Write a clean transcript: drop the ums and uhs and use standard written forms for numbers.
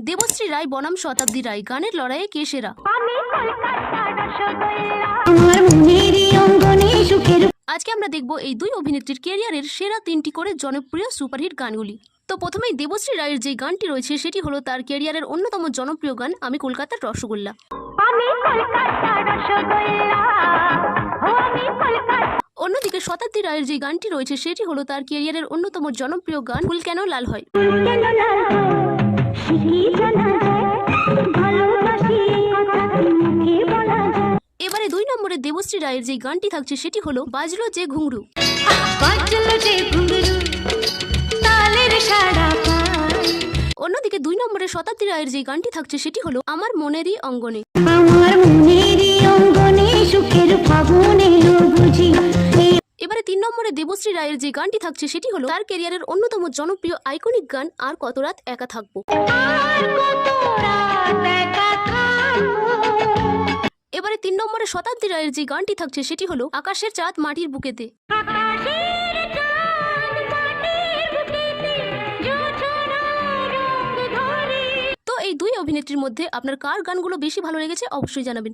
দেবশ্রী রায় বনাম শতাব্দী রায়, গানের লড়াইয়ে কে সেরা? আজকে আমরা দেখব এই দুই অভিনেত্রীর ক্যারিয়ারের সেরা 3টি করে জনপ্রিয় সুপারহিট গানগুলি। তো প্রথমেই দেবশ্রী রায়ের যে গানটি রয়েছে সেটি হলো তার ক্যারিয়ারের অন্যতম জনপ্রিয় গান আমি কলকাতার রসগোল্লা। অন্যদিকে শতাব্দী রায়ের যে গানটি রয়েছে সেটি হলো তার ক্যারিয়ারের অন্যতম জনপ্রিয় গান ফুল কেন লাল হয়। এবারে 2 নম্বরে দেবশ্রী রায়ের যে গানটি থাকছে সেটি হলো বাজলো যে ঘুঙরু। অন্যদিকে 2 নম্বরে শতাব্দী রায়ের যে গানটি থাকছে সেটি হলো আমার মনেরই অঙ্গনে। এবারে 3 নম্বরে দেবশ্রী রায়ের যে গানটি থাকছে সেটি হলো তার ক্যারিয়ারের অন্যতম জনপ্রিয় আইকনিক গান আর কত রাত একা থাকবো। এবারে 3 নম্বরে শতাব্দী রায়ের যে গানটি থাকছে সেটি হলো আকাশের চাঁদ মাটির বুকেতে। তো এই দুই অভিনেত্রীর মধ্যে আপনার কার গানগুলো বেশি ভালো লেগেছে অবশ্যই জানাবেন।